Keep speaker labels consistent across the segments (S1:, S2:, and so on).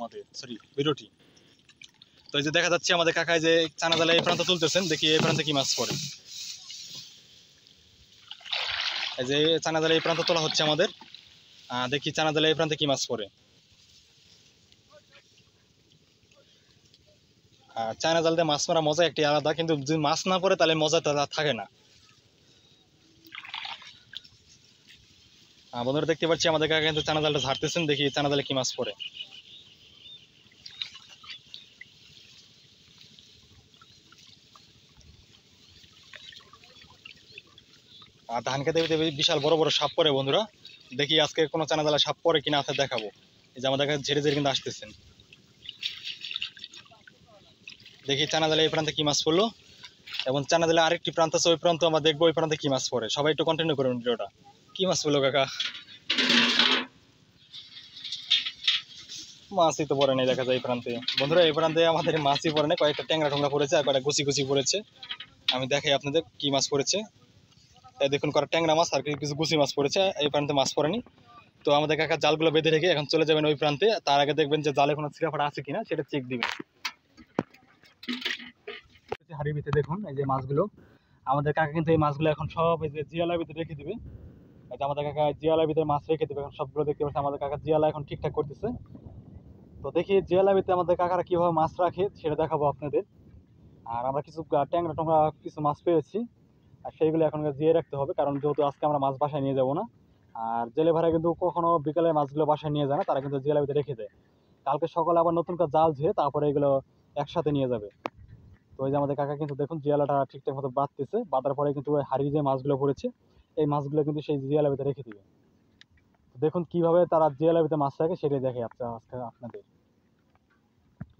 S1: আমাদের ভিডিওটি। তো এই যে দেখা যাচ্ছে আমাদের কাকায় যে চানা জালে এই প্রান্ত তুলতেছেন, দেখি এই প্রান্তে কি মাছ পড়ে। এই যে চানা জালে এই প্রান্ত তোলা হচ্ছে আমাদের, দেখি চানা জালে এই প্রান্তে কি মাছ পড়ে। চায়না জাল দিয়ে মাছ মারা মজা একটি আলাদা, কিন্তু যদি মাছ না পড়ে তাহলে মজা থাকে না। বন্ধুরা দেখতে পাচ্ছি আমাদের কাকা কিন্তু চানা জালটা ঝাড়তেছেন, দেখি চানা জালে কি মাছ পড়ে। আর ধান খেতে বিশাল বড় বড় সাপ পড়ে বন্ধুরা, দেখি আজকে কোনো চানা জালে সাপ পড়ে কিনা আছে দেখাবো। এই যে আমাদের কাছে ঝেড়ে ঝেড়ে কিন্তু আসতেছেন, দেখি চানা জালে এই প্রান্তে কি মাছ পড়লো, এবং চানা জালে আরেকটি প্রান্ত আছে ওই প্রান্ত আমরা দেখবো ওই প্রান্তে কি মাছ পড়ে। সবাই একটু কন্টিনিউ করুন ভিডিওটা। কি মাছ পড়লো কাকা? মাছই তো পড়ে নেই দেখা যায় এই প্রান্তে। বন্ধুরা এই প্রান্তে আমাদের মাছই পড়ে নেই, কয়েকটা ট্যাংরা টুংরা পড়েছে আর কয়েকটা গুছি গুছি পড়েছে। আমি দেখাই আপনাদের কি মাছ পড়েছে। এই দেখুন কয়েকটা ট্যাংরা মাছ আর কিছু গুছি মাছ পড়েছে, এই প্রান্তে মাছ পড়েনি। তো আমাদের কাকা জালগুলো বেঁধে রেখে এখন চলে যাবেন ওই প্রান্তে। তার আগে দেখবেন যে জালে কোনো ছিঁড়াফাড়া আছে কিনা সেটা চেক দিবেন। হাড়ির ভিতরে দেখুন এই যে মাছগুলো, আমাদের কাকা কিন্তু এই মাছগুলো এখন সব এই যে জিয়ালার ভিতরে রেখে দিবে। এটা আমাদের কাকা জিয়ালার ভিতরে মাছ রেখে দেবে এখন সবগুলো। দেখতে পাচ্ছি আমাদের কাকা জিয়ালা এখন ঠিকঠাক করতেছে। তো দেখি জিয়ালার ভিতরে আমাদের কাকারা কিভাবে মাছ রাখে সেটা দেখাবো আপনাদের। আর আমরা কিছু ট্যাংরা টংরা কিছু মাছ পেয়েছি, আর সেইগুলো এখন জিয়ে রাখতে হবে, কারণ যেহেতু আজকে আমরা মাছ বাসায় নিয়ে যাবো না। আর জেলে ভাড়া কিন্তু কখনো বিকালে মাছগুলো বাসায় নিয়ে যায় না, তারা কিন্তু জেলের ভিতরে রেখে দেয়। কালকে সকালে আবার নতুন করে জাল ঝুয়ে তারপরে এগুলো একসাথে নিয়ে যাবে। তো এই যে আমাদের কাকা কিন্তু দেখুন জিয়ালাটা ঠিকঠাক মতো বাঁধতেছে, বাঁধার পরে কিন্তু ওই হাড়ি যে মাছগুলো পড়েছে এই মাছগুলো কিন্তু সেই জিয়ালার ভিতরে রেখে দিবে। দেখুন কিভাবে তারা জিয়ালার ভিতরে মাছ রাখে সেটাই দেখে আজকে আপনাদের।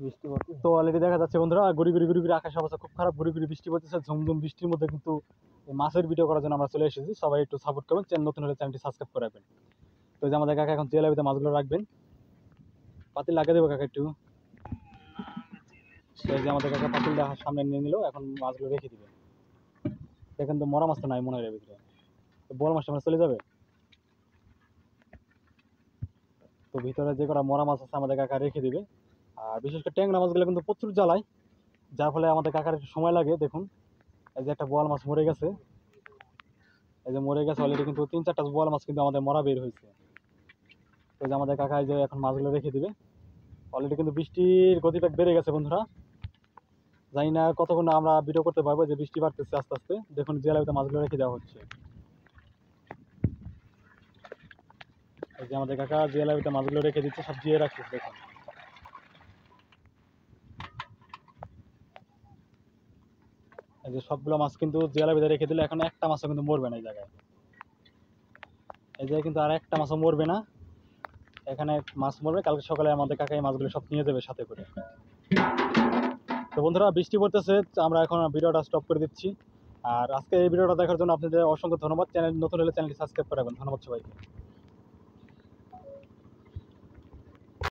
S1: বৃষ্টি পড়ছে তো অলরেডি দেখা যাচ্ছে বন্ধুরা, গুড়ি গুড়ি গুড়ি গুড়ি আকাশ অবস্থা খুব খারাপ, গুড়ি গুড়ি বৃষ্টি পড়তেছে। ঝুমঝুম বৃষ্টির মধ্যে কিন্তু মাছের ভিডিও করার জন্য আমরা চলে এসেছি। সবাই একটু সাপোর্ট করবেন, চ্যানেল নতুন হলে চ্যানেলটি সাবস্ক্রাইব করে রাখবেন। তো যে আমাদের কাকা এখন জিয়ালার ভিতরে মাছগুলো রাখবেন, পাতিল লাগিয়ে দেবো কাকা একটু। তো যে আমাদের কাকা পাতিলটা সামনে নিয়ে নিল, এখন মাছগুলো রেখে দিবে। এখন তো মরা মাছ তো নাই মনে হয় ভিতরে, তো বড় মাছটা মানে চলে যাবে। তো ভিতরে যে কটা মরা মাছ আছে আমাদের কাকা রেখে দিবে। আর বিশেষ করে ট্যাংরা মাছগুলো কিন্তু প্রচুর জ্বালায়, যার ফলে আমাদের কাকার একটু সময় লাগে। দেখুন এই যে একটা বোয়াল মাছ মরে গেছে, এই যে মরে গেছে অলরেডি, কিন্তু 3-4টা বোয়াল মাছ কিন্তু আমাদের মরা বের হয়েছে। তো যে আমাদের কাকা এই যে এখন মাছগুলো রেখে দিবে। অলরেডি কিন্তু বৃষ্টির গতিবেগ বেড়ে গেছে বন্ধুরা, জানি না কতক্ষণ আমরা ভিডিও করতে পারবো, যে বৃষ্টি বাড়তেছে আস্তে আস্তে। দেখুন জিয়ালাবিতে মাছগুলো রেখে দেওয়া হচ্ছে। এই যে আমাদের কাকা জিয়ালাবিতে মাছগুলো রেখে দিচ্ছে, সব জিয়ে রাখছে দেখুন। এই যে সবগুলো মাছ কিন্তু জিয়ালাবিতে রেখে দিলে এখন একটা মাছও কিন্তু মরবে না এই জায়গায়। এই জায়গায় কিন্তু আর একটা মাছও মরবে না, এখানে মাছ মরবে। কালকে সকালে আমাদের কাকা এই মাছগুলো সব নিয়ে যাবে সাথে করে। তো বন্ধুরা বৃষ্টি পড়তেছে, আমরা এখন ভিডিওটা স্টপ করে দিচ্ছি। আর আজকে এই ভিডিওটা দেখার জন্য আপনাদের অসংখ্য ধন্যবাদ। চ্যানেল নতুন হলে চ্যানেলটি সাবস্ক্রাইব করে রাখবেন। ধন্যবাদ সবাইকে।